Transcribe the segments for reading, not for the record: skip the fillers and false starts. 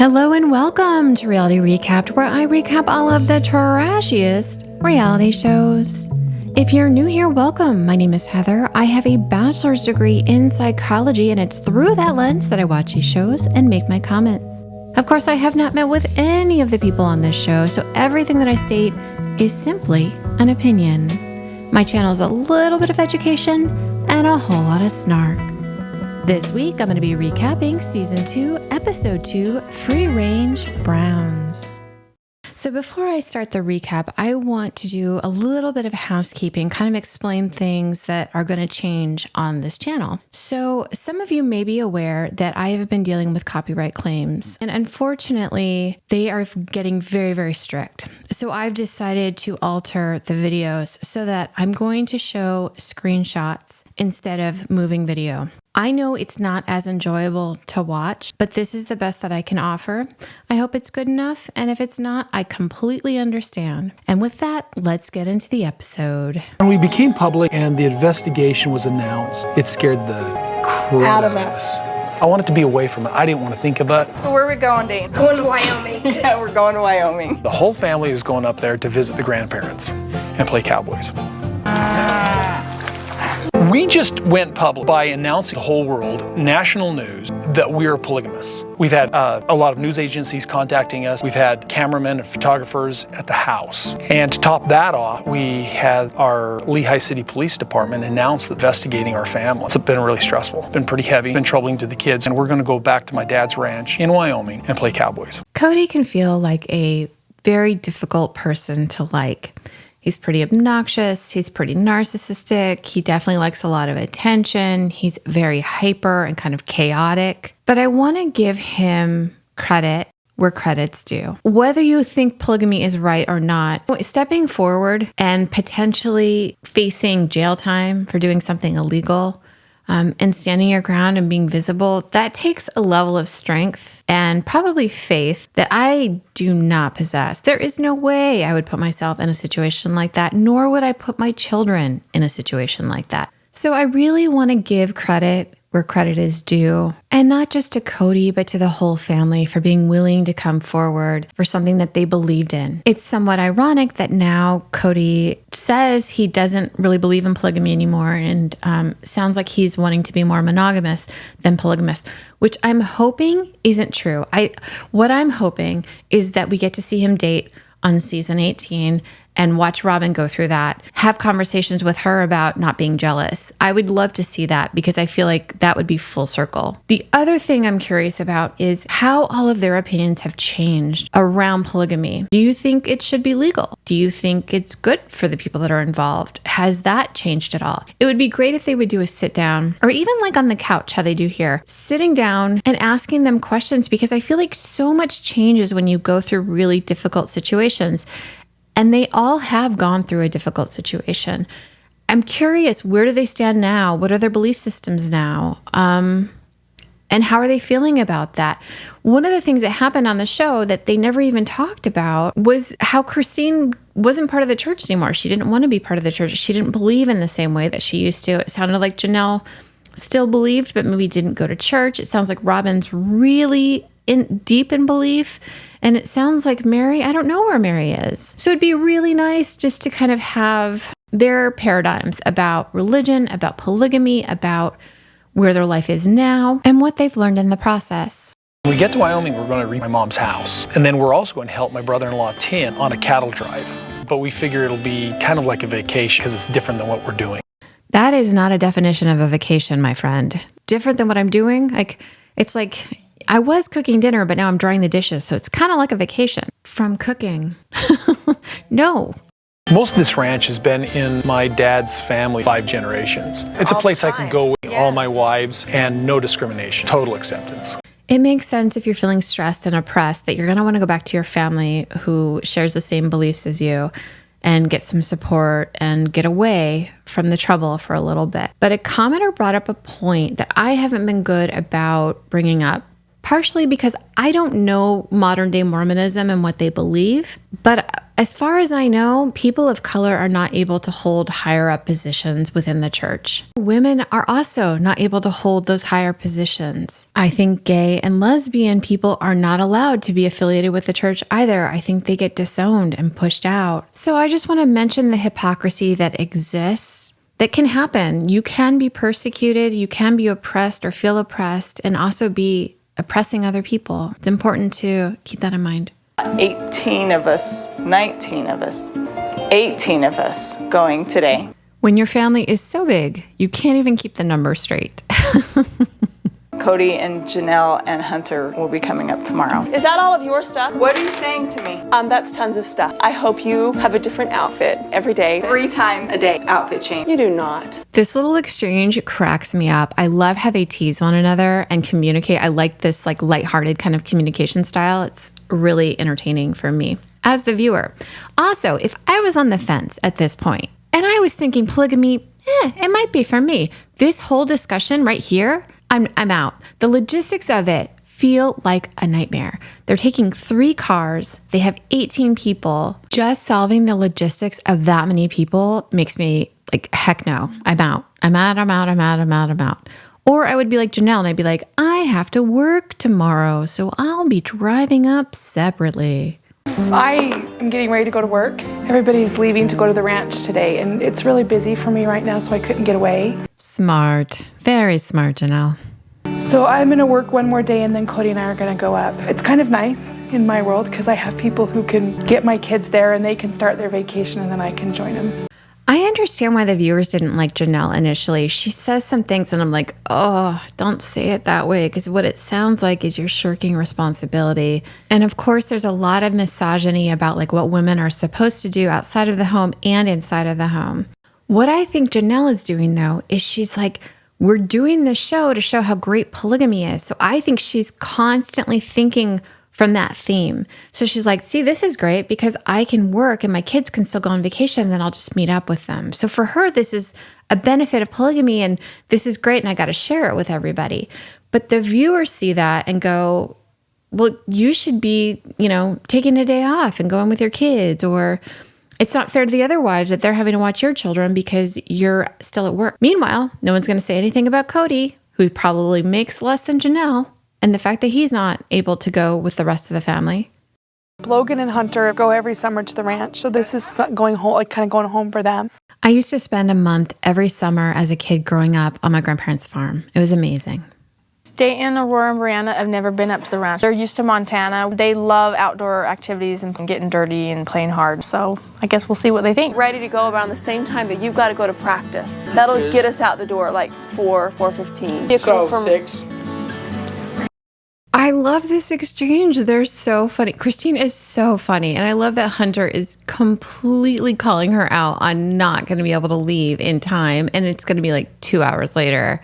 Hello and welcome to Reality Recapped, where I recap all of the trashiest reality shows. If you're new here, welcome. My name is Heather. I have a bachelor's degree in psychology, and it's through that lens that I watch these shows and make my comments. Of course, I have not met with any of the people on this show, so everything that I state is simply an opinion. My channel is a little bit of education and a whole lot of snark. This week, I'm going to be recapping Season 2, Episode 2, Free Range Browns. So before I start the recap, I want to do a little bit of housekeeping, kind of explain things that are going to change on this channel. So some of you may be aware that I have been dealing with copyright claims, and unfortunately, they are getting very, very strict. So I've decided to alter the videos so that I'm going to show screenshots instead of moving video. I know it's not as enjoyable to watch, but this is the best that I can offer. I hope it's good enough, and if it's not, I completely understand. And with that, let's get into the episode. When we became public and the investigation was announced, it scared the crap out of us. I wanted to be away from it. I didn't want to think about it. So where are we going, Dean? Going to Wyoming. Yeah, we're going to Wyoming. The whole family is going up there to visit the grandparents and play cowboys. We just went public by announcing to the whole world, national news, that we are polygamists. We've had a lot of news agencies contacting us. We've had cameramen and photographers at the house. And to top that off, we had our Lehigh City Police Department announce investigating our family. It's been really stressful, been pretty heavy, been troubling to the kids. And we're going to go back to my dad's ranch in Wyoming and play cowboys. Cody can feel like a very difficult person to like. He's pretty obnoxious. He's pretty narcissistic. He definitely likes a lot of attention. He's very hyper and kind of chaotic. But I want to give him credit where credit's due. Whether you think polygamy is right or not, stepping forward and potentially facing jail time for doing something illegal, and standing your ground and being visible, that takes a level of strength and probably faith that I do not possess. There is no way I would put myself in a situation like that, nor would I put my children in a situation like that. So I really want to give credit where credit is due, and not just to Cody, but to the whole family for being willing to come forward for something that they believed in. It's somewhat ironic that now Cody says he doesn't really believe in polygamy anymore, and sounds like he's wanting to be more monogamous than polygamist, which I'm hoping isn't true. What I'm hoping is that we get to see him date on season 18 and watch Robin go through that, have conversations with her about not being jealous. I would love to see that because I feel like that would be full circle. The other thing I'm curious about is how all of their opinions have changed around polygamy. Do you think it should be legal? Do you think it's good for the people that are involved? Has that changed at all? It would be great if they would do a sit down, or even like on the couch, how they do here, sitting down and asking them questions, because I feel like so much changes when you go through really difficult situations. And they all have gone through a difficult situation. I'm curious, where do they stand now? What are their belief systems now? And how are they feeling about that? One of the things that happened on the show that they never even talked about was how Christine wasn't part of the church anymore. She didn't want to be part of the church. She didn't believe in the same way that she used to. It sounded like Janelle still believed, but maybe didn't go to church. It sounds like Robin's really deep in belief. And it sounds like Mary, I don't know where Mary is. So it'd be really nice just to kind of have their paradigms about religion, about polygamy, about where their life is now, and what they've learned in the process. When we get to Wyoming, we're going to read my mom's house. And then we're also going to help my brother-in-law, Tim, on a cattle drive. But we figure it'll be kind of like a vacation because it's different than what we're doing. That is not a definition of a vacation, my friend. Different than what I'm doing? It's like I was cooking dinner, but now I'm drying the dishes. So it's kind of like a vacation from cooking. No. Most of this ranch has been in my dad's family 5 generations. It's a place I can go with all my wives and no discrimination, total acceptance. It makes sense if you're feeling stressed and oppressed that you're going to want to go back to your family who shares the same beliefs as you and get some support and get away from the trouble for a little bit. But a commenter brought up a point that I haven't been good about bringing up, partially because I don't know modern day Mormonism and what they believe. But As far as I know, people of color are not able to hold higher up positions within the church. Women are also not able to hold those higher positions. I think gay and lesbian people are not allowed to be affiliated with the church either. I think they get disowned and pushed out. So I just want to mention the hypocrisy that exists. That can happen. You can be persecuted, you can be oppressed or feel oppressed, and also be oppressing other people. It's important to keep that in mind. 18 of us, 19 of us, 18 of us going today. When your family is so big, you can't even keep the number straight. Cody and Janelle and Hunter will be coming up tomorrow. Is that all of your stuff? What are you saying to me? That's tons of stuff. I hope you have a different outfit every day. 3 times a day outfit change. You do not. This little exchange cracks me up. I love how they tease one another and communicate. I like this like lighthearted kind of communication style. It's really entertaining for me as the viewer. Also, if I was on the fence at this point and I was thinking polygamy, it might be for me. This whole discussion right here, I'm out. The logistics of it feel like a nightmare. They're taking 3 cars. They have 18 people. Just solving the logistics of that many people makes me like, heck no, I'm out. I'm out. Or I would be like Janelle and I'd be like, I have to work tomorrow, so I'll be driving up separately. I am getting ready to go to work. Everybody's leaving to go to the ranch today, and it's really busy for me right now, so I couldn't get away. Smart. Very smart, Janelle. So I'm going to work one more day, and then Cody and I are going to go up. It's kind of nice in my world because I have people who can get my kids there, and they can start their vacation, and then I can join them. I understand why the viewers didn't like Janelle initially. She says some things and I'm like, oh, don't say it that way, because what it sounds like is you're shirking responsibility. And of course, there's a lot of misogyny about like what women are supposed to do outside of the home and inside of the home. What I think Janelle is doing though, is she's like, we're doing this show to show how great polygamy is. So I think she's constantly thinking from that theme. So she's like, see, this is great because I can work and my kids can still go on vacation and then I'll just meet up with them. So for her, this is a benefit of polygamy and this is great and I got to share it with everybody. But the viewers see that and go, well, you should be, taking a day off and going with your kids, or it's not fair to the other wives that they're having to watch your children because you're still at work. Meanwhile, no one's going to say anything about Cody, who probably makes less than Janelle, and the fact that he's not able to go with the rest of the family. Logan and Hunter go every summer to the ranch, so this is going home, like kind of going home for them. I used to spend a month every summer as a kid growing up on my grandparents' farm. It was amazing. Dayton, Aurora, and Brianna have never been up to the ranch. They're used to Montana. They love outdoor activities and getting dirty and playing hard. So I guess we'll see what they think. Ready to go around the same time that you've got to go to practice. That'll get us out the door like 4:15. So 6. I love this exchange. They're so funny. Christine is so funny. And I love that Hunter is completely calling her out on not going to be able to leave in time. And it's going to be like 2 hours later.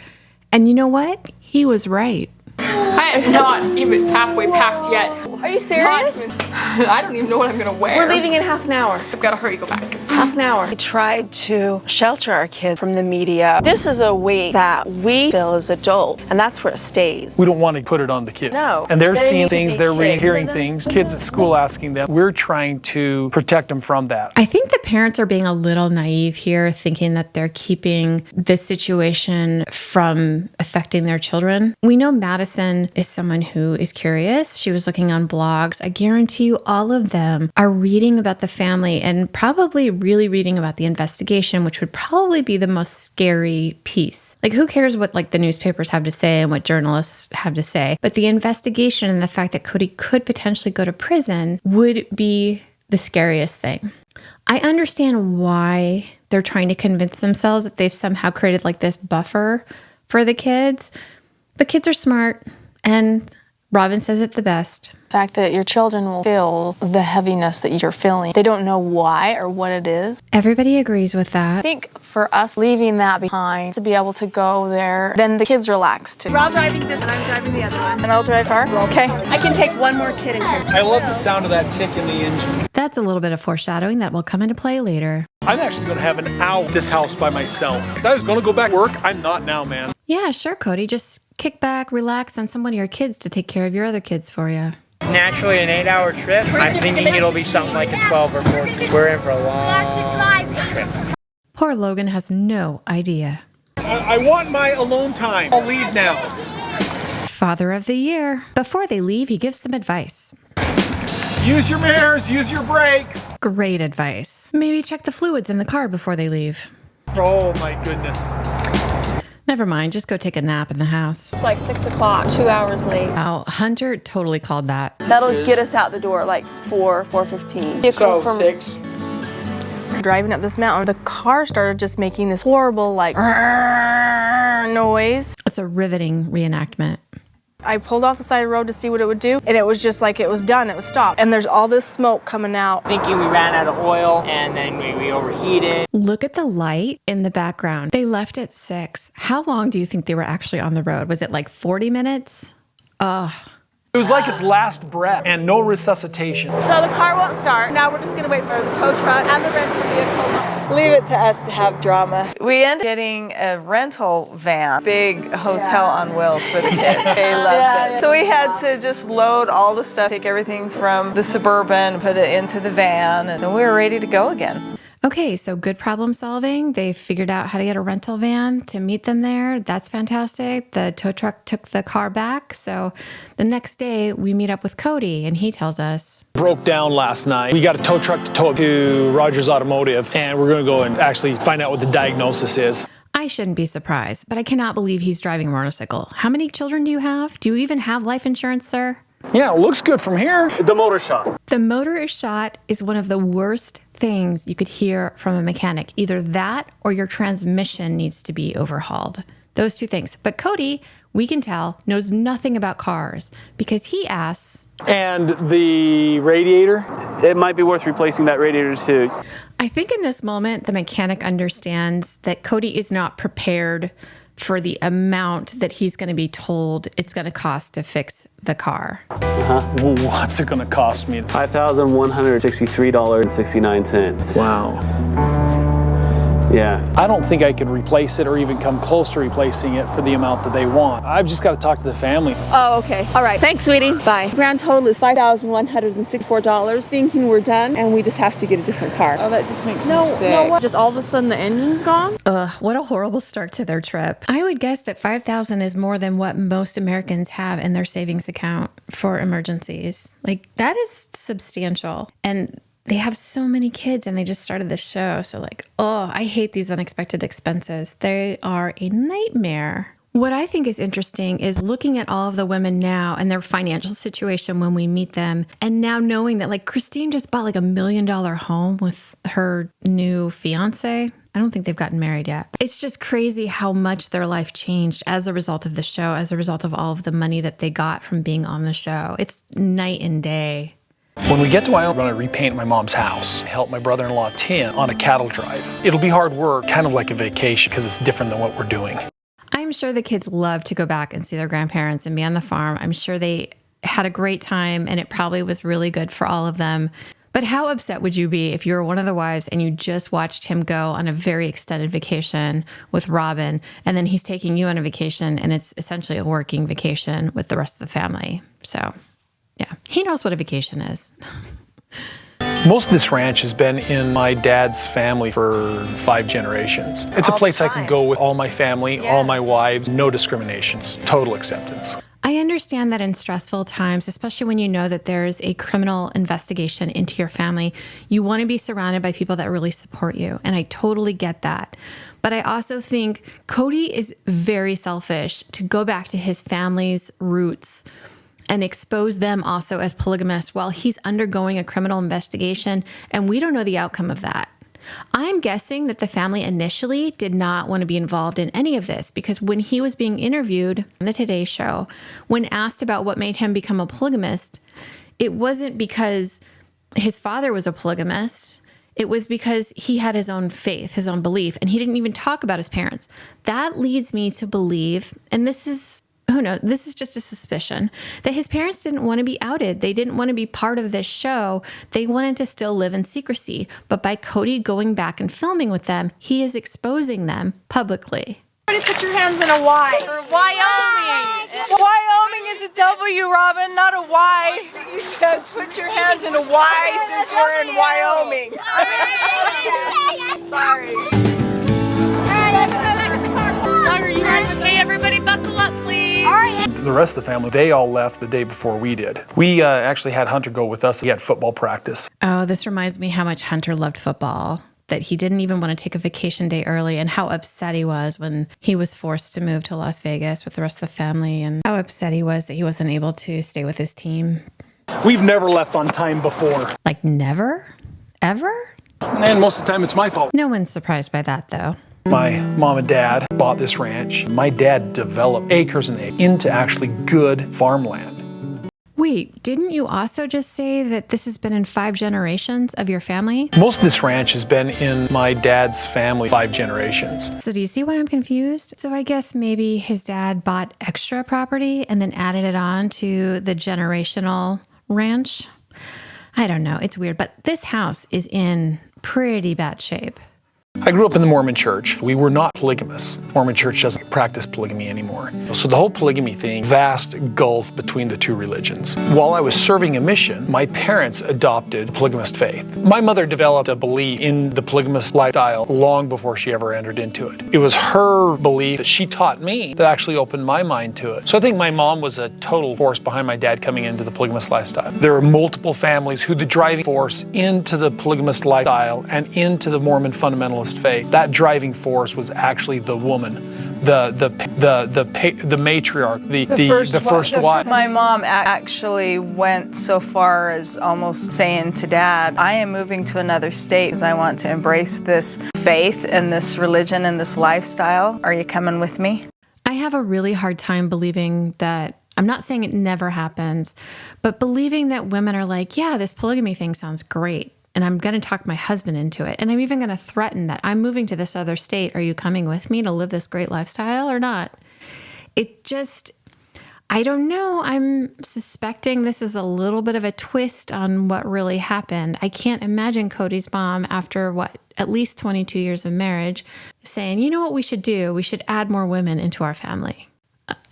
And you know what? He was right. I am not even halfway packed yet. Are you serious? I don't even know what I'm going to wear. We're leaving in half an hour. I've got to hurry, go back. Half an hour. We tried to shelter our kids from the media. This is a week that we feel as adults, and that's where it stays. We don't want to put it on the kids. No. And they're They seeing need to things, be they're kids. hearing things, kids at school asking them. We're trying to protect them from that. I think the parents are being a little naive here, thinking that they're keeping this situation from affecting their children. We know Madison is someone who is curious. She was looking on blogs. I guarantee you all of them are reading about the family and probably really reading about the investigation, which would probably be the most scary piece. Like, who cares what like the newspapers have to say and what journalists have to say? But the investigation and the fact that Cody could potentially go to prison would be the scariest thing. I understand why they're trying to convince themselves that they've somehow created like this buffer for the kids, but kids are smart, and Robin says it the best. The fact that your children will feel the heaviness that you're feeling. They don't know why or what it is. Everybody agrees with I that. think for us leaving that behind, to be able to go there, then the kids relax too. Rob's driving this, and I'm driving the other one. And I'll drive her? Okay. I can take one more kid in here. I love the sound of that tick in the engine. That's a little bit of foreshadowing that will come into play later. I'm actually going to have an hour at this house by myself. If I was going to go back to work, I'm not now, man. Yeah, sure, Cody. Just kick back, relax, and send one of your kids to take care of your other kids for you. Naturally, an 8-hour trip. I'm thinking it'll be something like a 12 or 14. We're in for a long trip. Poor Logan has no idea. I want my alone time. I'll leave now. Father of the year. Before they leave, he gives some advice. Use your mirrors, use your brakes. Great advice. Maybe check the fluids in the car before they leave. Oh my goodness. Never mind, just go take a nap in the house. It's like 6 o'clock, 2 hours late. Wow, Hunter totally called that. That'll get us out the door like 4:15. So 6. Driving up this mountain, the car started just making this horrible like noise. It's a riveting reenactment. I pulled off the side of the road to see what it would do, and it was just like it was done, it was stopped. And there's all this smoke coming out. Thinking we ran out of oil and then we overheated. Look at the light in the background. They left at 6. How long do you think they were actually on the road? Was it like 40 minutes? Ugh. It was like its last breath and no resuscitation. So the car won't start. Now we're just gonna wait for the tow truck and the rental vehicle. Leave it to us to have drama. We ended up getting a rental van, big hotel on wheels for the kids. They loved it. So we had to just load all the stuff, take everything from the Suburban, put it into the van, and then we were ready to go again. Okay, so good problem solving. They figured out how to get a rental van to meet them there. That's fantastic. The tow truck took the car back. So the next day we meet up with Cody and he tells us. Broke down last night. We got a tow truck to tow it to Rogers Automotive, and we're going to go and actually find out what the diagnosis is. I shouldn't be surprised, but I cannot believe he's driving a motorcycle. How many children do you have? Do you even have life insurance, sir? Yeah, it looks good from here. The motor shot. The motor is shot is one of the worst things you could hear from a mechanic. Either that or your transmission needs to be overhauled. Those two things. But Cody, we can tell, knows nothing about cars because he asks... And the radiator? It might be worth replacing that radiator too. I think in this moment, the mechanic understands that Cody is not prepared for the amount that he's going to be told it's going to cost to fix the car. Well, what's it going to cost me? $5,163.69. Wow. Yeah. I don't think I could replace it or even come close to replacing it for the amount that they want. I've just got to talk to the family. Oh, okay. All right. Thanks, sweetie. Bye. Grand total is $5,164, thinking we're done, and we just have to get a different car. Oh, that just makes me sick. Just all of a sudden the engine's gone? Ugh, what a horrible start to their trip. I would guess that $5,000 is more than what most Americans have in their savings account for emergencies. Like, that is substantial. And they have so many kids and they just started this show. So like, oh, I hate these unexpected expenses. They are a nightmare. What I think is interesting is looking at all of the women now and their financial situation when we meet them. And now knowing that like Christine just bought like $1 million home with her new fiance. I don't think they've gotten married yet. It's just crazy how much their life changed as a result of the show, as a result of all of the money that they got from being on the show. It's night and day. When we get to Wyoming, I'm going to repaint my mom's house, help my brother-in-law Tim on a cattle drive. It'll be hard work, kind of like a vacation, because it's different than what we're doing. I'm sure the kids love to go back and see their grandparents and be on the farm. I'm sure they had a great time and it probably was really good for all of them. But how upset would you be if you were one of the wives and you just watched him go on a very extended vacation with Robin, and then he's taking you on a vacation and it's essentially a working vacation with the rest of the family? So... yeah, he knows what a vacation is. Most of this ranch has been in my dad's family for 5 generations. It's a place I can go with all my family, all my wives, no discriminations, total acceptance. I understand that in stressful times, especially when you know that there's a criminal investigation into your family, you want to be surrounded by people that really support you. And I totally get that. But I also think Cody is very selfish to go back to his family's roots and expose them also as polygamists while he's undergoing a criminal investigation, and we don't know the outcome of that. I'm guessing that the family initially did not want to be involved in any of this because when he was being interviewed on the Today Show, when asked about what made him become a polygamist, it wasn't because his father was a polygamist. It was because he had his own faith, his own belief, and he didn't even talk about his parents. That leads me to believe, and this is... who knows? This is just a suspicion that his parents didn't want to be outed. They didn't want to be part of this show. They wanted to still live in secrecy. But by Cody going back and filming with them, he is exposing them publicly. Everybody put your hands in a Y. For Wyoming. Wyoming is a W, Robin, not a Y. You said put your hands in a Y since we're in Wyoming. Sorry. Are you guys okay? Everybody buckle up, please. All right. The rest of the family, they all left the day before we did. We actually had Hunter go with us. He had football practice. Oh, this reminds me how much Hunter loved football, that he didn't even want to take a vacation day early, and how upset he was when he was forced to move to Las Vegas with the rest of the family, and how upset he was that he wasn't able to stay with his team. We've never left on time before. Like never? Ever? And most of the time it's my fault. No one's surprised by that, though. My mom and dad bought this ranch. My dad developed acres and acres into actually good farmland. Wait, didn't you also just say that this has been in 5 generations of your family? Most of this ranch has been in my dad's family 5 generations. So do you see why I'm confused? So I guess maybe his dad bought extra property and then added it on to the generational ranch? I don't know. It's weird, but this house is in pretty bad shape. I grew up in the Mormon church. We were not polygamists. Mormon church doesn't practice polygamy anymore. So the whole polygamy thing, vast gulf between the 2 religions. While I was serving a mission, my parents adopted polygamist faith. My mother developed a belief in the polygamist lifestyle long before she ever entered into it. It was her belief that she taught me that actually opened my mind to it. So I think my mom was a total force behind my dad coming into the polygamist lifestyle. There are multiple families who the driving force into the polygamist lifestyle and into the Mormon fundamentalist faith, that driving force was actually the woman, the matriarch, the first wife. My mom actually went so far as almost saying to Dad, I am moving to another state because I want to embrace this faith and this religion and this lifestyle. Are you coming with me? I have a really hard time believing that. I'm not saying it never happens, but believing that women are like, yeah, this polygamy thing sounds great. And I'm going to talk my husband into it. And I'm even going to threaten that I'm moving to this other state. Are you coming with me to live this great lifestyle or not? It just, I don't know. I'm suspecting this is a little bit of a twist on what really happened. I can't imagine Cody's mom, after at least 22 years of marriage, saying, you know what we should do? We should add more women into our family.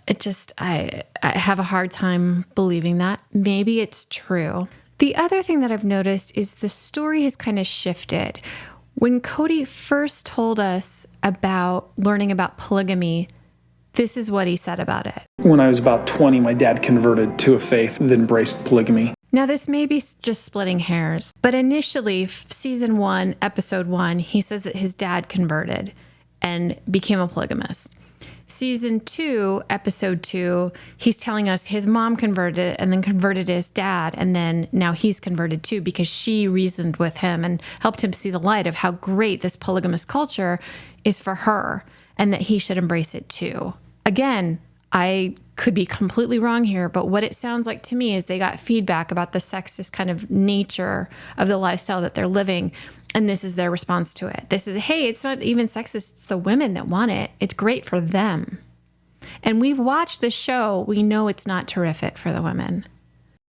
It just, I have a hard time believing that. Maybe it's true. The other thing that I've noticed is the story has kind of shifted. When Cody first told us about learning about polygamy, this is what he said about it. When I was about 20, my dad converted to a faith that embraced polygamy. Now, this may be just splitting hairs, but initially, season 1, episode 1, he says that his dad converted and became a polygamist. Season 2, episode 2, he's telling us his mom converted and then converted his dad. And then now he's converted too because she reasoned with him and helped him see the light of how great this polygamous culture is for her and that he should embrace it too. Again, I could be completely wrong here, but what it sounds like to me is they got feedback about the sexist kind of nature of the lifestyle that they're living. And this is their response to it. This is, hey, it's not even sexist. It's the women that want it. It's great for them. And we've watched the show. We know it's not terrific for the women.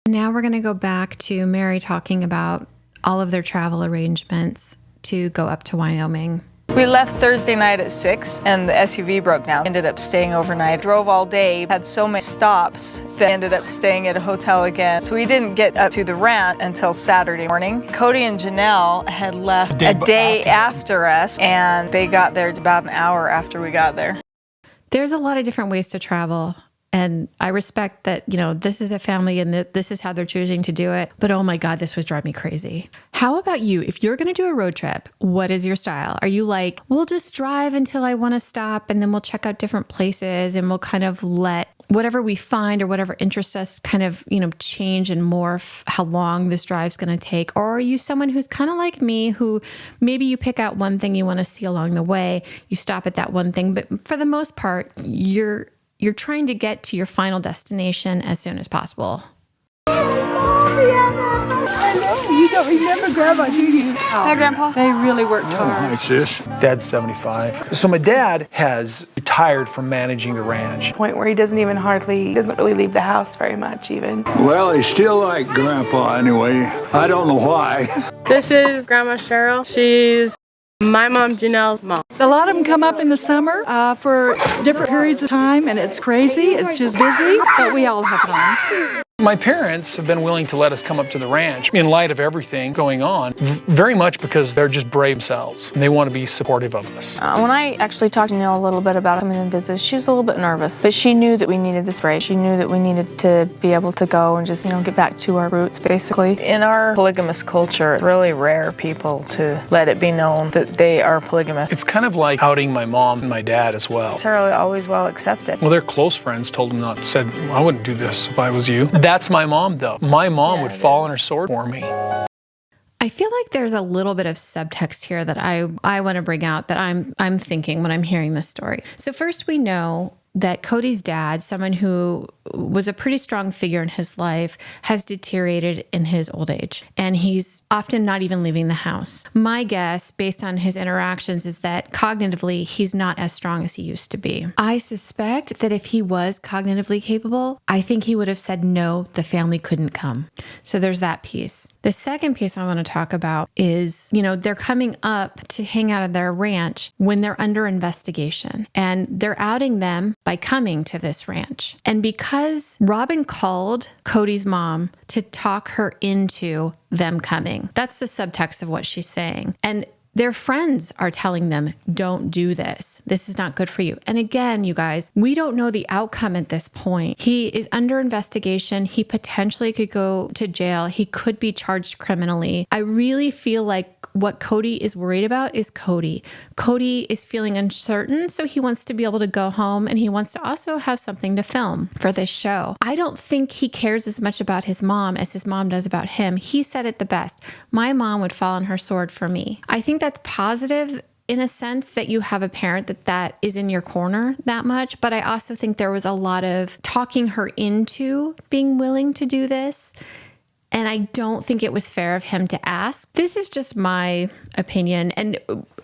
Now we're going to go back to Mary talking about all of their travel arrangements to go up to Wyoming. We left Thursday night at 6 and the SUV broke down. Ended up staying overnight. Drove all day, had so many stops that ended up staying at a hotel again. So we didn't get up to the ranch until Saturday morning. Cody and Janelle had left a day after us, and they got there about an hour after we got there. There's a lot of different ways to travel. And I respect that, this is a family and that this is how they're choosing to do it. But oh my God, this would drive me crazy. How about you? If you're going to do a road trip, what is your style? Are you like, we'll just drive until I want to stop and then we'll check out different places and we'll kind of let whatever we find or whatever interests us kind of, change and morph how long this drive's going to take? Or are you someone who's kind of like me, who maybe you pick out one thing you want to see along the way, you stop at that one thing, but for the most part, you're trying to get to your final destination as soon as possible. I know, you don't remember Grandma, do you? Hi, Grandpa. They really worked hard. Nice, sis. Dad's 75. So my dad has retired from managing the ranch. Point where he doesn't really leave the house very much even. Well, he's still like Grandpa anyway. I don't know why. This is Grandma Cheryl. She's My mom, Janelle's mom. A lot of them come up in the summer for different periods of time, and it's crazy. It's just busy, but we all have fun. My parents have been willing to let us come up to the ranch in light of everything going on, very much because they're just brave themselves and they want to be supportive of us. When I actually talked to Janelle a little bit about coming and visit, she was a little bit nervous, but she knew that we needed this break. She knew that we needed to be able to go and just, get back to our roots, basically. In our polygamous culture, it's really rare people to let it be known that they are polygamous. It's kind of like outing my mom and my dad as well. It's really always well accepted. Well, their close friends told them not, said, I wouldn't do this if I was you. That's my mom, though. My mom would fall on her sword for me. I feel like there's a little bit of subtext here that I want to bring out that I'm thinking when I'm hearing this story. So first, we know that Cody's dad, someone who was a pretty strong figure in his life, has deteriorated in his old age, and he's often not even leaving the house. My guess, based on his interactions, is that cognitively, he's not as strong as he used to be. I suspect that if he was cognitively capable, I think he would have said no, the family couldn't come. So there's that piece. The second piece I want to talk about is, they're coming up to hang out at their ranch when they're under investigation, and they're outing them by coming to this ranch. And because Robin called Cody's mom to talk her into them coming, that's the subtext of what she's saying. And their friends are telling them, don't do this. This is not good for you. And again, you guys, we don't know the outcome at this point. He is under investigation. He potentially could go to jail. He could be charged criminally. I really feel like what Cody is worried about is Cody. Cody is feeling uncertain, so he wants to be able to go home, and he wants to also have something to film for this show. I don't think he cares as much about his mom as his mom does about him. He said it the best. My mom would fall on her sword for me. I think that's positive in a sense that you have a parent that is in your corner that much, but I also think there was a lot of talking her into being willing to do this. And I don't think it was fair of him to ask. This is just my opinion. And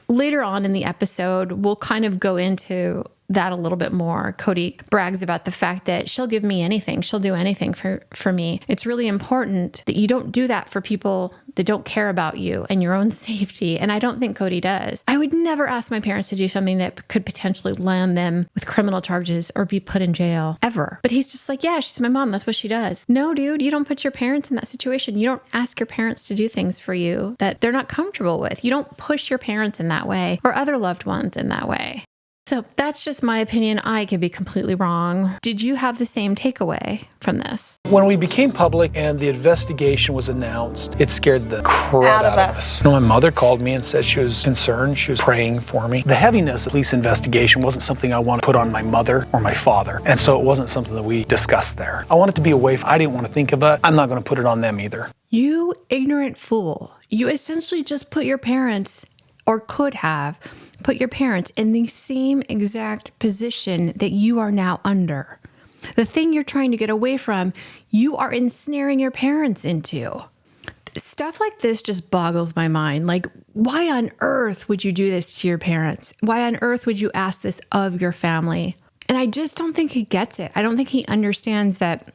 later on in the episode, we'll kind of go into that a little bit more. Cody brags about the fact that she'll give me anything. She'll do anything for me. It's really important that you don't do that for people that don't care about you and your own safety. And I don't think Cody does. I would never ask my parents to do something that could potentially land them with criminal charges or be put in jail, ever. But he's just like, yeah, she's my mom. That's what she does. No, dude, you don't put your parents in that situation. You don't ask your parents to do things for you that they're not comfortable with. You don't push your parents in that way or other loved ones in that way. So that's just my opinion. I could be completely wrong. Did you have the same takeaway from this? When we became public and the investigation was announced, it scared the crud out of us. My mother called me and said she was concerned. She was praying for me. The heaviness of the police investigation wasn't something I want to put on my mother or my father. And so it wasn't something that we discussed there. I wanted to be away. I didn't want to think of it. I'm not going to put it on them either. You ignorant fool. You essentially just put your parents, or could have put your parents in the same exact position that you are now under. The thing you're trying to get away from, you are ensnaring your parents into. Stuff like this just boggles my mind. Like, why on earth would you do this to your parents? Why on earth would you ask this of your family? And I just don't think he gets it. I don't think he understands that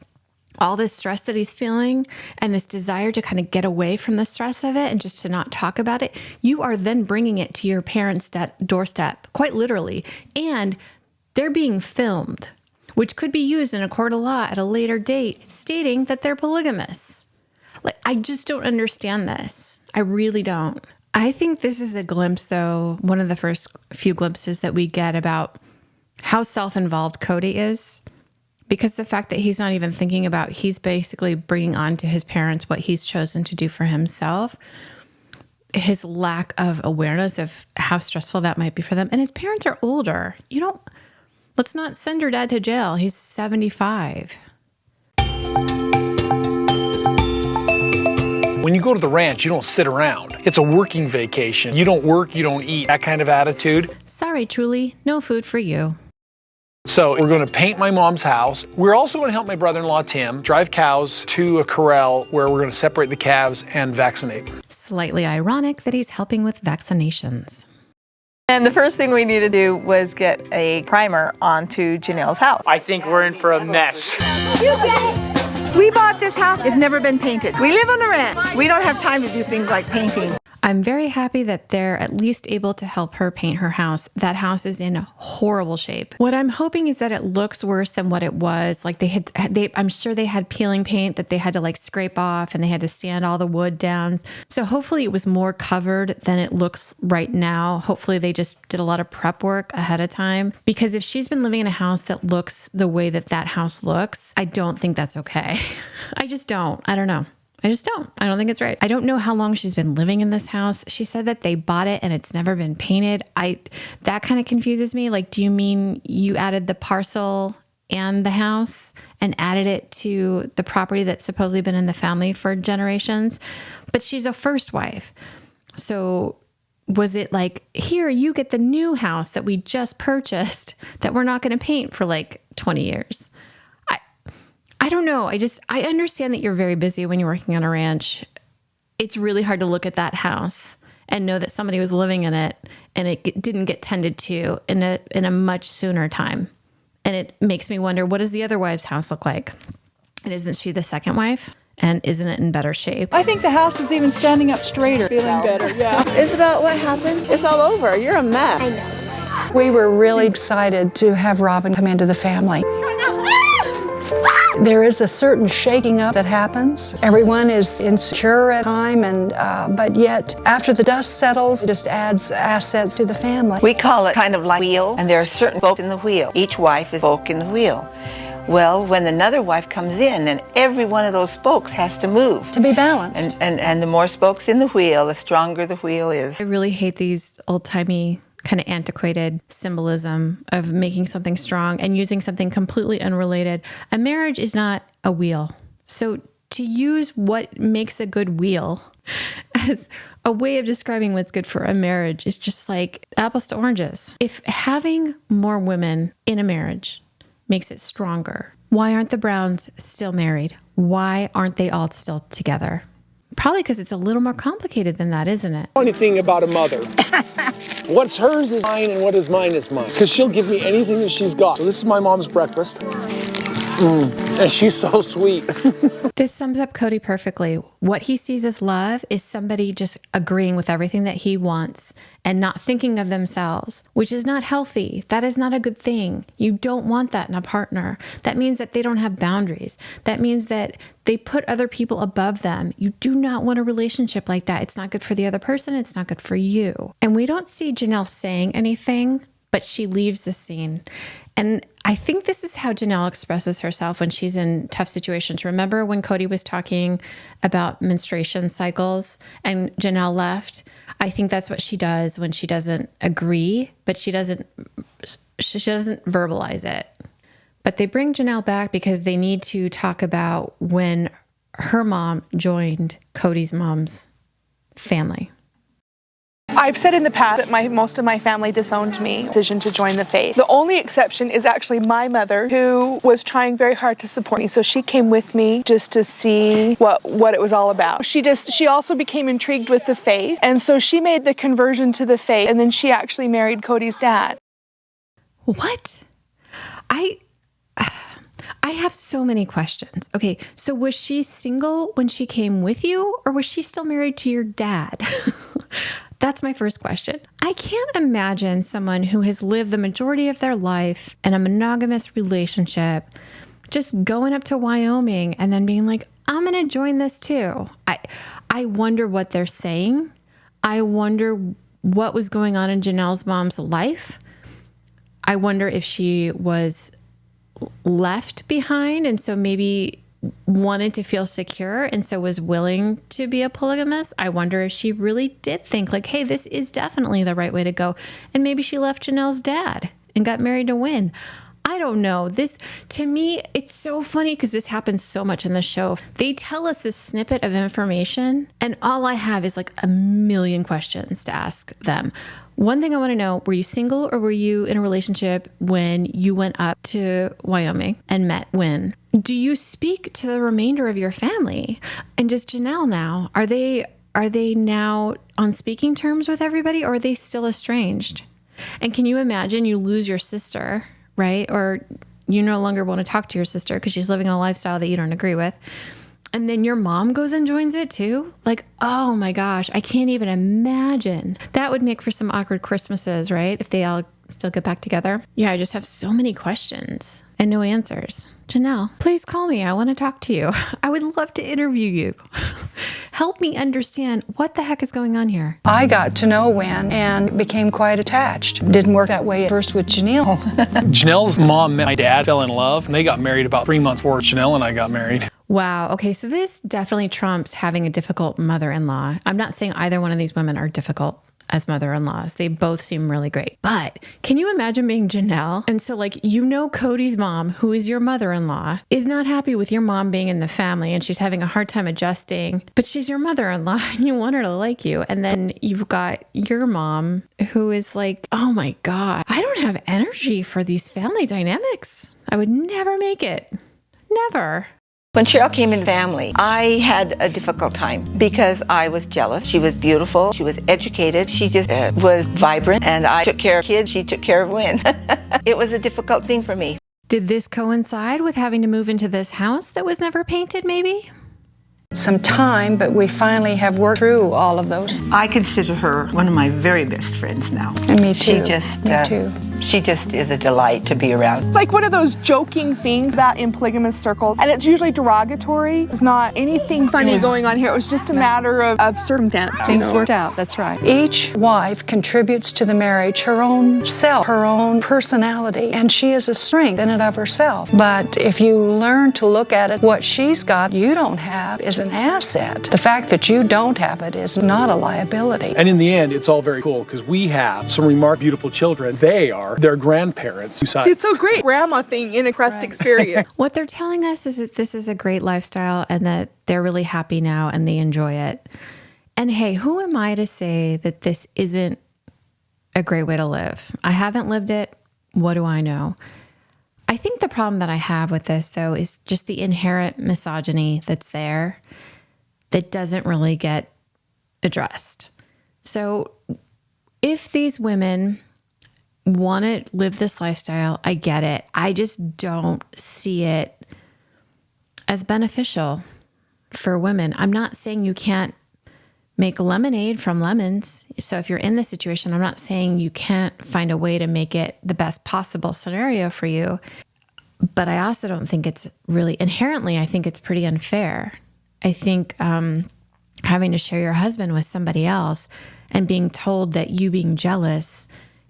all this stress that he's feeling and this desire to kind of get away from the stress of it and just to not talk about it, you are then bringing it to your parents' doorstep, quite literally. And they're being filmed, which could be used in a court of law at a later date, stating that they're polygamists. Like, I just don't understand this. I really don't. I think this is a glimpse, though, one of the first few glimpses that we get about how self-involved Cody is. Because the fact that he's not even thinking about, he's basically bringing on to his parents what he's chosen to do for himself, his lack of awareness of how stressful that might be for them. And his parents are older. Let's not send your dad to jail. He's 75. When you go to the ranch, you don't sit around. It's a working vacation. You don't work, you don't eat, that kind of attitude. Sorry, truly, no food for you. So we're going to paint my mom's house. We're also going to help my brother-in-law, Tim, drive cows to a corral where we're going to separate the calves and vaccinate. Slightly ironic that he's helping with vaccinations. And the first thing we need to do was get a primer onto Janelle's house. I think we're in for a mess. We bought this house. It's never been painted. We live on a ranch. We don't have time to do things like painting. I'm very happy that they're at least able to help her paint her house. That house is in horrible shape. What I'm hoping is that it looks worse than what it was. Like I'm sure they had peeling paint that they had to like scrape off, and they had to sand all the wood down. So hopefully it was more covered than it looks right now. Hopefully they just did a lot of prep work ahead of time, because if she's been living in a house that looks the way that that house looks, I don't think that's okay. I just don't. I don't know. I just don't. I don't think it's right. I don't know how long she's been living in this house. She said that they bought it and it's never been painted. That kind of confuses me. Like, do you mean you added the parcel and the house and added it to the property that's supposedly been in the family for generations? But she's a first wife. So was it like, here, you get the new house that we just purchased that we're not going to paint for like 20 years? I don't know. I understand that you're very busy when you're working on a ranch. It's really hard to look at that house and know that somebody was living in it and it didn't get tended to in a much sooner time. And it makes me wonder, what does the other wife's house look like? And isn't she the second wife? And isn't it in better shape? I think the house is even standing up straighter. Feeling better, yeah. Isabel, what happened? It's all over. You're a mess. I know. We were really excited to have Robin come into the family. There is a certain shaking up that happens. Everyone is insecure at time, but yet after the dust settles, it just adds assets to the family. We call it kind of like a wheel, and there are certain spokes in the wheel. Each wife is a spoke in the wheel. Well, when another wife comes in, then every one of those spokes has to move. To be balanced. And the more spokes in the wheel, the stronger the wheel is. I really hate these old-timey kind of antiquated symbolism of making something strong and using something completely unrelated. A marriage is not a wheel. So to use what makes a good wheel as a way of describing what's good for a marriage is just like apples to oranges. If having more women in a marriage makes it stronger, why aren't the Browns still married? Why aren't they all still together? Probably because it's a little more complicated than that, isn't it? Funny thing about a mother. What's hers is mine and what is mine is mine. Because she'll give me anything that she's got. So this is my mom's breakfast. And she's so sweet. This sums up Cody perfectly. What he sees as love is somebody just agreeing with everything that he wants and not thinking of themselves, which is not healthy. That is not a good thing. You don't want that in a partner. That means that they don't have boundaries. That means that they put other people above them. You do not want a relationship like that. It's not good for the other person. It's not good for you. And we don't see Janelle saying anything, but she leaves the scene. And I think this is how Janelle expresses herself when she's in tough situations. Remember when Cody was talking about menstruation cycles and Janelle left? I think that's what she does when she doesn't agree, but she doesn't verbalize it. But they bring Janelle back because they need to talk about when her mom joined Cody's mom's family. I've said in the past that most of my family disowned me. Decision to join the faith. The only exception is actually my mother, who was trying very hard to support me. So she came with me just to see what it was all about. She also became intrigued with the faith, and so she made the conversion to the faith, and then she actually married Cody's dad. What? I have so many questions. Okay, so was she single when she came with you, or was she still married to your dad? That's my first question. I can't imagine someone who has lived the majority of their life in a monogamous relationship just going up to Wyoming and then being like, I'm going to join this too. I wonder what they're saying. I wonder what was going on in Janelle's mom's life. I wonder if she was left behind and so maybe wanted to feel secure and so was willing to be a polygamist. I wonder if she really did think like, hey, this is definitely the right way to go. And maybe she left Janelle's dad and got married to Wynn. I don't know. This, to me, it's so funny because this happens so much in the show. They tell us this snippet of information and all I have is like a million questions to ask them. One thing I want to know, were you single or were you in a relationship when you went up to Wyoming and met Wynn? Do you speak to the remainder of your family? And just Janelle now, are they now on speaking terms with everybody or are they still estranged? And can you imagine you lose your sister, right? Or you no longer want to talk to your sister because she's living in a lifestyle that you don't agree with. And then your mom goes and joins it too? Like, oh my gosh, I can't even imagine. That would make for some awkward Christmases, right? If they all still get back together. Yeah, I just have so many questions and no answers. Janelle, please call me. I want to talk to you. I would love to interview you. Help me understand what the heck is going on here. I got to know Wynn and became quite attached. Didn't work that way at first with Janelle. Janelle's mom met my dad, fell in love, and they got married about 3 months before Janelle and I got married. Wow. Okay. So this definitely trumps having a difficult mother-in-law. I'm not saying either one of these women are difficult as mother-in-laws. They both seem really great. But can you imagine being Janelle? And so like, you know, Cody's mom, who is your mother-in-law, is not happy with your mom being in the family and she's having a hard time adjusting, but she's your mother-in-law and you want her to like you. And then you've got your mom who is like, oh my God, I don't have energy for these family dynamics. I would never make it. Never. When Cheryl came in the family, I had a difficult time because I was jealous. She was beautiful. She was educated. She just was vibrant. And I took care of kids. She took care of Wynn. It was a difficult thing for me. Did this coincide with having to move into this house that was never painted, maybe? Some time, but we finally have worked through all of those. I consider her one of my very best friends now. And me too. Me too. She just is a delight to be around. It's like one of those joking things about in polygamous circles, and it's usually derogatory. It's not anything funny going on here. It was just a matter of circumstance. Things worked out, that's right. Each wife contributes to the marriage her own self, her own personality, and she is a strength in and of herself. But if you learn to look at it, what she's got you don't have is an asset. The fact that you don't have it is not a liability. And in the end, it's all very cool because we have some remarkable, beautiful children. They are their grandparents. See, it's so great. Grandma thing in a crest experience. What they're telling us is that this is a great lifestyle and that they're really happy now and they enjoy it. And hey, who am I to say that this isn't a great way to live? I haven't lived it. What do I know? I think the problem that I have with this, though, is just the inherent misogyny that's there that doesn't really get addressed. So if these women want to live this lifestyle, I get it. I just don't see it as beneficial for women. I'm not saying you can't make lemonade from lemons. So if you're in this situation, I'm not saying you can't find a way to make it the best possible scenario for you. But I also don't think it's really inherently, I think it's pretty unfair. I think having to share your husband with somebody else and being told that you being jealous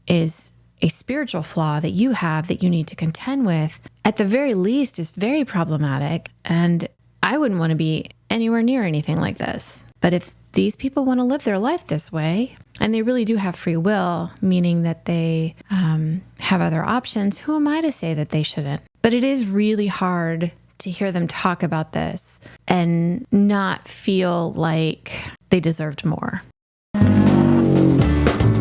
is a spiritual flaw that you have that you need to contend with, at the very least, is very problematic. And I wouldn't want to be anywhere near anything like this. But if these people want to live their life this way, and they really do have free will, meaning that they have other options, who am I to say that they shouldn't? But it is really hard to hear them talk about this and not feel like they deserved more.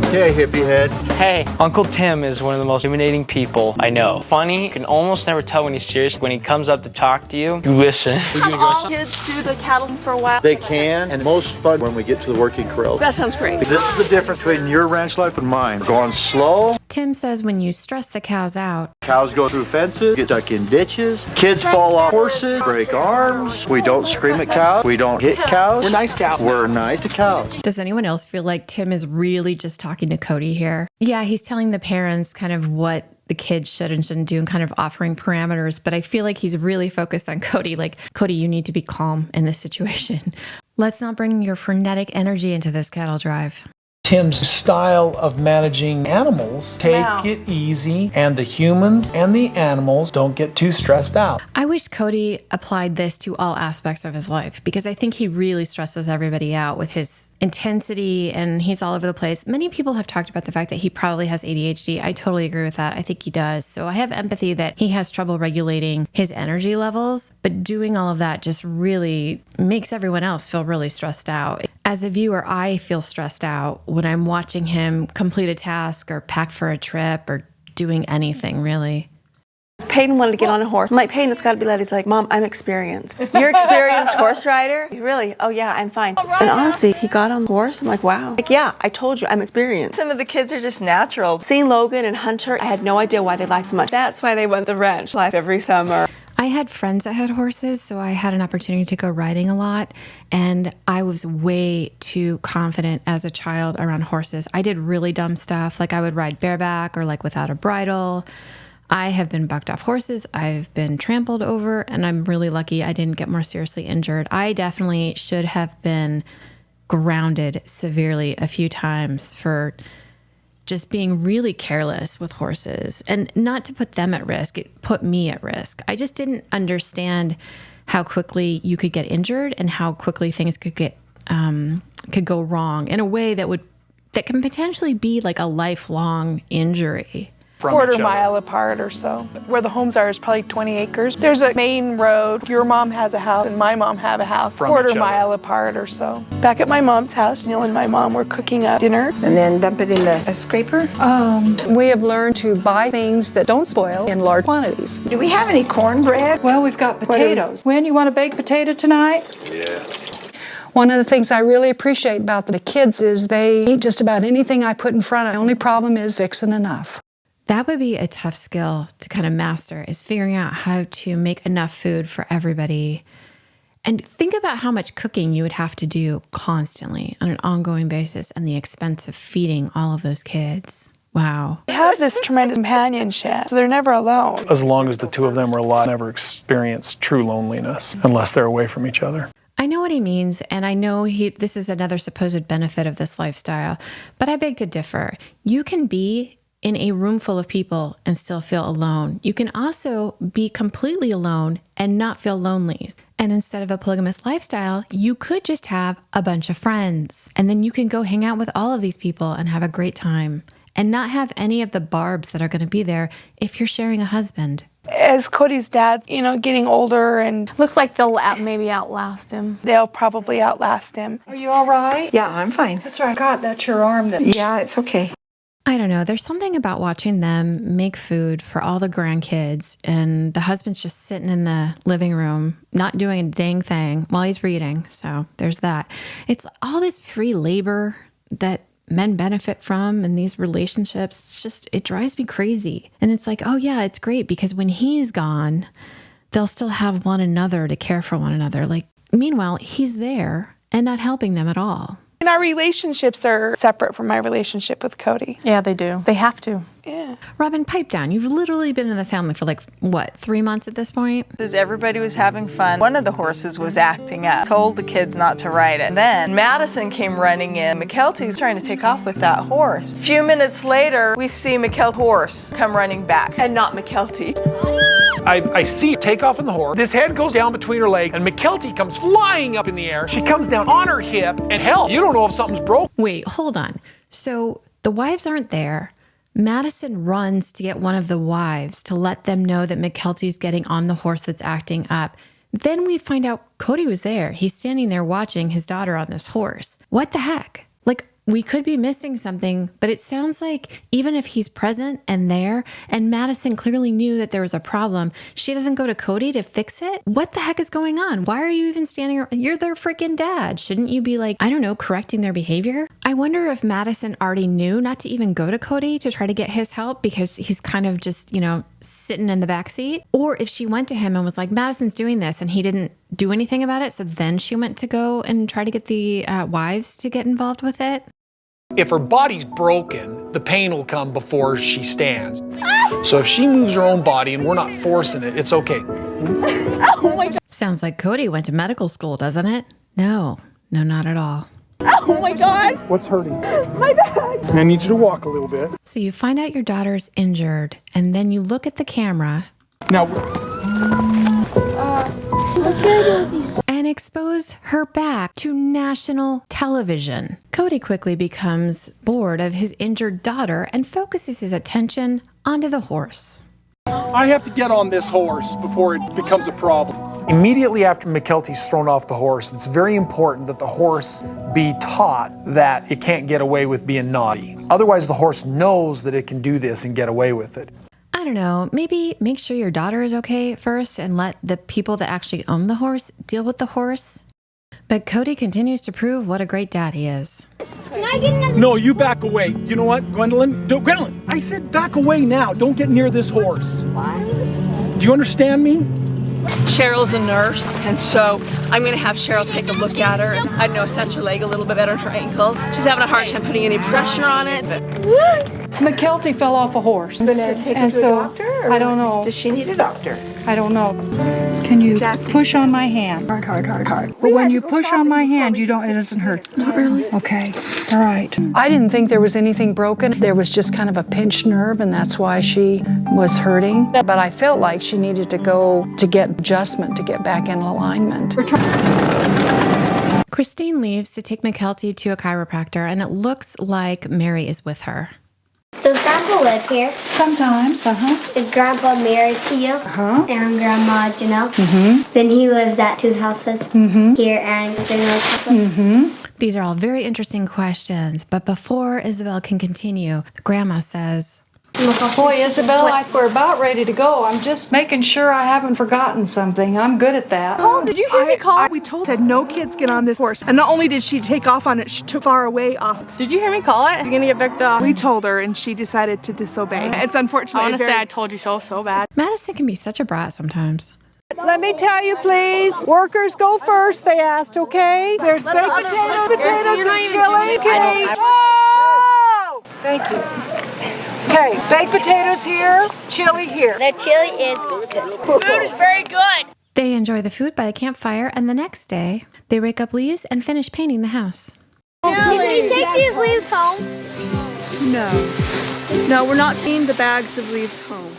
Hey, hippie head. Hey, Uncle Tim is one of the most intimidating people I know. Funny, you can almost never tell when he's serious. When he comes up to talk to you, you listen. Can all kids do the cattle for a while? They can, and most fun when we get to the working corral. That sounds great. This is the difference between your ranch life and mine. Going slow. Tim says when you stress the cows out, Cows go through fences, get stuck in ditches, kids fall off horses, break arms. We don't scream at cows. We don't hit cows. We're nice cows. We're nice to cows. does anyone else feel like Tim is really just talking to Cody here? Yeah, he's telling the parents kind of what the kids should and shouldn't do and kind of offering parameters, but I feel like he's really focused on Cody. Like, Cody, you need to be calm in this situation. Let's not bring your frenetic energy into this cattle drive. Tim's style of managing animals, take it easy, and the humans and the animals don't get too stressed out. I wish Cody applied this to all aspects of his life because I think he really stresses everybody out with his intensity and he's all over the place. Many people have talked about the fact that he probably has ADHD. I totally agree with that. I think he does. So I have empathy that he has trouble regulating his energy levels, but doing all of that just really makes everyone else feel really stressed out. As a viewer, I feel stressed out when I'm watching him complete a task or pack for a trip or doing anything, really. Peyton wanted to get on a horse. I'm like, Peyton, it's got to be let. He's like, Mom, I'm experienced. You're experienced horse rider? Really? Oh, yeah, I'm fine. And honestly, he got on the horse. I'm like, wow. Like, yeah, I told you, I'm experienced. Some of the kids are just natural. Seeing Logan and Hunter, I had no idea why they liked so much. That's why they went the ranch life every summer. I had friends that had horses, so I had an opportunity to go riding a lot, and I was way too confident as a child around horses. I did really dumb stuff, like I would ride bareback or like without a bridle. I have been bucked off horses. I've been trampled over, and I'm really lucky I didn't get more seriously injured. I definitely should have been grounded severely a few times for just being really careless with horses, and not to put them at risk. It put me at risk. I just didn't understand how quickly you could get injured and how quickly things could go wrong in a way that can potentially be like a lifelong injury. Quarter mile apart or so. Where the homes are is probably 20 acres. There's a main road. Your mom has a house and my mom have a house. Quarter mile apart or so. Back at my mom's house, Neil and my mom were cooking up dinner. And then dump it in a scraper? We have learned to buy things that don't spoil in large quantities. Do we have any cornbread? Well, we've got potatoes. When you want a baked potato tonight? Yeah. One of the things I really appreciate about the kids is they eat just about anything I put in front of them. The only problem is fixing enough. That would be a tough skill to kind of master, is figuring out how to make enough food for everybody. And think about how much cooking you would have to do constantly on an ongoing basis, and the expense of feeding all of those kids. Wow. They have this tremendous companionship, so they're never alone. As long as the two of them are alive, never experience true loneliness unless they're away from each other. I know what he means, and I know this is another supposed benefit of this lifestyle, but I beg to differ. You can be in a room full of people and still feel alone. You can also be completely alone and not feel lonely. And instead of a polygamous lifestyle, you could just have a bunch of friends, and then you can go hang out with all of these people and have a great time and not have any of the barbs that are going to be there if you're sharing a husband. As Cody's dad, getting older, and Looks like they'll maybe outlast him. they'll probably outlast him. Are you all right? Yeah, I'm fine. That's right. God, that's your arm. Yeah, it's okay. I don't know. There's something about watching them make food for all the grandkids, and the husband's just sitting in the living room, not doing a dang thing while he's reading. So there's that. It's all this free labor that men benefit from in these relationships. It drives me crazy. And it's like, oh yeah, it's great because when he's gone, they'll still have one another to care for one another. Like, meanwhile, he's there and not helping them at all. And our relationships are separate from my relationship with Cody. Yeah, they do. They have to. Yeah. Robin, pipe down. You've literally been in the family for 3 months at this point? As everybody was having fun, one of the horses was acting up, told the kids not to ride it. Then Madison came running in. Mckelty's trying to take off with that horse. A few minutes later, we see Mckelty's horse come running back, and not Mckelty. I see her take off on the horse. This head goes down between her legs, and Mckelty comes flying up in the air. She comes down on her hip, and hell, you don't know if something's broke. Wait, hold on. So the wives aren't there. Madison runs to get one of the wives to let them know that Mckelty's getting on the horse that's acting up. Then we find out Cody was there. He's standing there watching his daughter on this horse. What the heck? We could be missing something, but it sounds like even if he's present and there, and Madison clearly knew that there was a problem, she doesn't go to Cody to fix it? What the heck is going on? Why are you even standing? You're their freaking dad. Shouldn't you be correcting their behavior? I wonder if Madison already knew not to even go to Cody to try to get his help because he's kind of just, sitting in the back seat. Or if she went to him and was like, Madison's doing this, and he didn't do anything about it. So then she went to go and try to get the wives to get involved with it. If her body's broken, the pain will come before she stands. So if she moves her own body and we're not forcing it, it's okay. Oh my God. Sounds like Cody went to medical school, doesn't it? No, not at all. Oh my God. What's hurting? My back. I need you to walk a little bit. So you find out your daughter's injured, and then you look at the camera. Now, and expose her back to national television. Cody quickly becomes bored of his injured daughter and focuses his attention onto the horse. I have to get on this horse before it becomes a problem. Immediately after Mckelty's thrown off the horse, it's very important that the horse be taught that it can't get away with being naughty. Otherwise, the horse knows that it can do this and get away with it. I don't know, maybe make sure your daughter is okay first and let the people that actually own the horse deal with the horse. But Cody continues to prove what a great dad he is. Can I get another? No, you back away. You know what, Gwendolyn? Gwendolyn, I said back away now. Don't get near this horse. Why? Do you understand me? Cheryl's a nurse, and so I'm going to have Cheryl take a look at her. I know assess her leg a little bit better, her ankle. She's having a hard time putting any pressure on it. Mckelty fell off a horse. Take her to a doctor? Or I don't know. Does she need a doctor? I don't know. Can you push on my hand? Hard. But when you push on my hand, it doesn't hurt. Not really. Okay. All right. I didn't think there was anything broken. There was just kind of a pinched nerve, and that's why she was hurting. But I felt like she needed to go to get adjustment to get back in alignment. Christine leaves to take Mckelty to a chiropractor, and it looks like Mary is with her. Does Grandpa live here? Sometimes, Is Grandpa married to you? And Grandma Janelle? Then he lives at 2 houses here and Janelle's house. These are all very interesting questions, but before Isabel can continue, the grandma says, Boy, Isabel, we're about ready to go. I'm just making sure I haven't forgotten something. I'm good at that. Paul, did you hear me call? We said no kids get on this horse. And not only did she take off on it, she took far away off. Did you hear me call it? You're gonna get picked up. We told her and she decided to disobey. It's unfortunate. I want to say I told you so bad. Madison can be such a brat sometimes. Let me tell you, please. Workers go first, they asked, okay? There's baked potatoes and chili. Oh! Thank you. Okay, baked potatoes here, chili here. The chili is good. Food is very good. They enjoy the food by the campfire, and the next day, they rake up leaves and finish painting the house. Can we take these leaves home? No, we're not taking the bags of leaves home.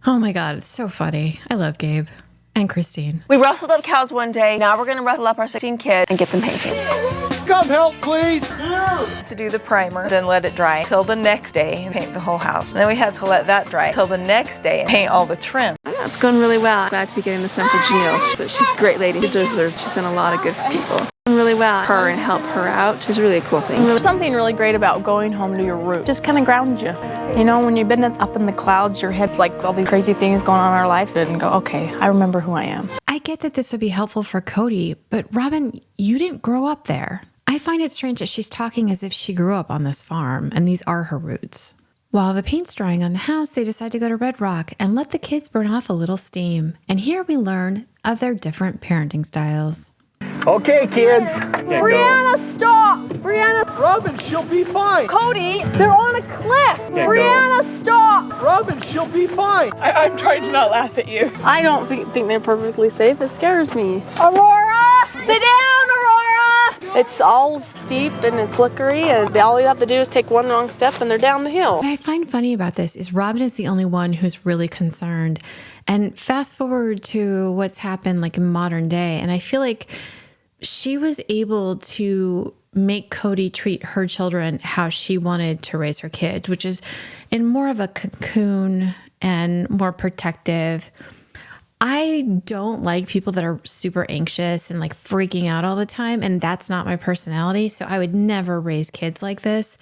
Oh my God, it's so funny. I love Gabe and Christine. We rustled up cows one day. Now we're going to rustle up our 16 kids and get them painting. Come help, please. To do the primer, then let it dry till the next day and paint the whole house. And then we had to let that dry till the next day and paint all the trim. It's going really well. I'm glad to be getting this done for Janelle. She's a great lady. She deserves. She's done a lot of good for people. Really well. Her and help her out is really a cool thing. There's something really great about going home to your roots. Just kind of grounds you. You know, when you've been up in the clouds, your head's like all these crazy things going on in our lives, and go, okay, I remember who I am. I get that this would be helpful for Cody, but Robin, you didn't grow up there. I find it strange that she's talking as if she grew up on this farm, and these are her roots. While the paint's drying on the house, they decide to go to Red Rock and let the kids burn off a little steam. And here we learn of their different parenting styles. Okay, kids. Brianna, stop! Brianna! Robin, she'll be fine. Cody, they're on a cliff! Brianna, stop! Robin, she'll be fine. I'm trying to not laugh at you. I don't think they're perfectly safe. It scares me. Aurora! Sit down, Aurora! It's all steep and it's slippery, and all you have to do is take one wrong step and they're down the hill. What I find funny about this is Robin is the only one who's really concerned. And fast forward to what's happened like in modern day, and I feel like she was able to make Cody treat her children how she wanted to raise her kids, which is in more of a cocoon and more protective. I don't like people that are super anxious and like freaking out all the time, and that's not my personality. So I would never raise kids like this.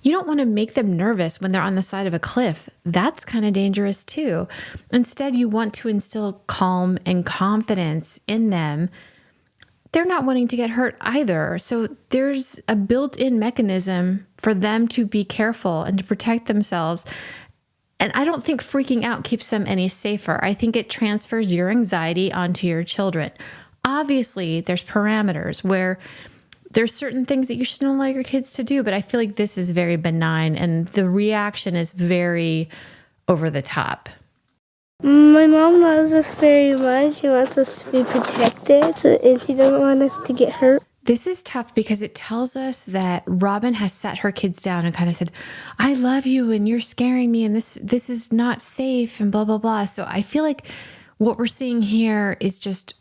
You don't want to make them nervous when they're on the side of a cliff. That's kind of dangerous too. Instead, you want to instill calm and confidence in them. They're not wanting to get hurt either. So there's a built-in mechanism for them to be careful and to protect themselves. And I don't think freaking out keeps them any safer. I think it transfers your anxiety onto your children. Obviously, there's parameters where there's certain things that you shouldn't allow your kids to do, but I feel like this is very benign and the reaction is very over the top. My mom loves us very much. She wants us to be protected, and she doesn't want us to get hurt. This is tough because it tells us that Robin has set her kids down and kind of said, I love you and you're scaring me and this is not safe and blah, blah, blah. So I feel like what we're seeing here is just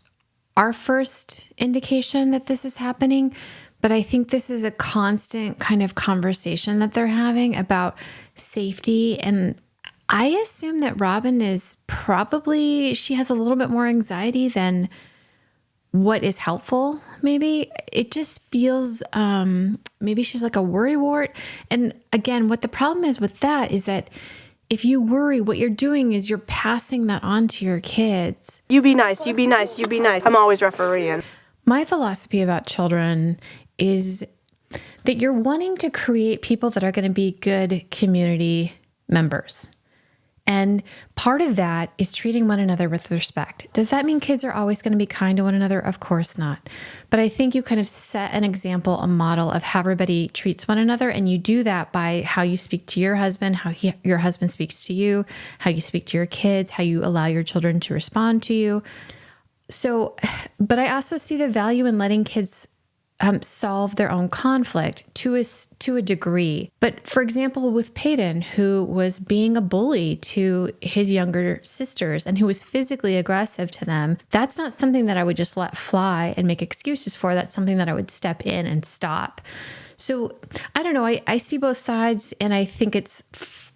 our first indication that this is happening. But I think this is a constant kind of conversation that they're having about safety. And I assume that Robin is probably, she has a little bit more anxiety than what is helpful. Maybe it just feels, maybe she's like a worrywart. And again, what the problem is with that is that if you worry, what you're doing is you're passing that on to your kids. You be nice, you be nice, you be nice. I'm always refereeing. My philosophy about children is that you're wanting to create people that are going to be good community members. And part of that is treating one another with respect. Does that mean kids are always going to be kind to one another? Of course not. But I think you kind of set an example, a model of how everybody treats one another. And you do that by how you speak to your husband, how your husband speaks to you, how you speak to your kids, how you allow your children to respond to you. So, but I also see the value in letting kids solve their own conflict to a degree. But for example, with Peyton, who was being a bully to his younger sisters and who was physically aggressive to them, that's not something that I would just let fly and make excuses for. That's something that I would step in and stop. So I don't know. I see both sides, and I think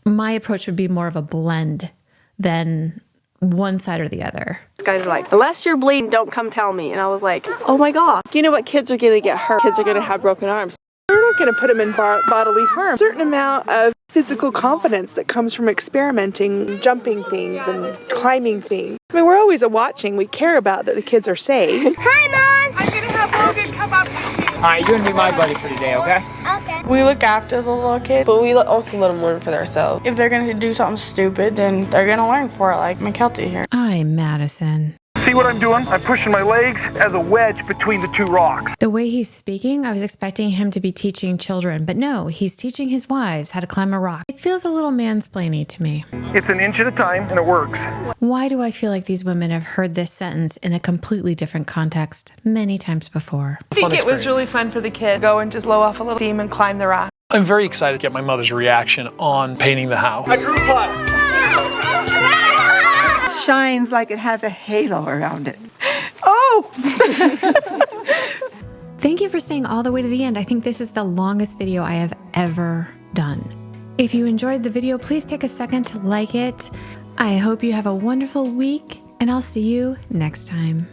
my approach would be more of a blend than one side or the other. This guy's like, unless you're bleeding, don't come tell me. And I was like, oh my God. You know what? Kids are going to get hurt. Kids are going to have broken arms. We're not going to put them in bodily harm. A certain amount of physical confidence that comes from experimenting, jumping things and climbing things. I mean, we're always watching. We care about that the kids are safe. Hi, Mom. I'm going to have Logan come up. All right, you're going to be my buddy for today, okay? Okay. We look after the little kids, but we also let them learn for themselves. If they're going to do something stupid, then they're going to learn for it, like Mckelty here. I'm Madison. See what I'm doing? I'm pushing my legs as a wedge between the two rocks. The way he's speaking, I was expecting him to be teaching children, but no, he's teaching his wives how to climb a rock. It feels a little mansplaining to me. It's an inch at a time, and it works. Why do I feel like these women have heard this sentence in a completely different context many times before? I think it was really fun for the kid. Go and just blow off a little steam and climb the rock. I'm very excited to get my mother's reaction on painting the house. I drew blood. Shines like it has a halo around it. Oh! Thank you for staying all the way to the end. I think this is the longest video I have ever done. If you enjoyed the video, please take a second to like it. I hope you have a wonderful week, and I'll see you next time.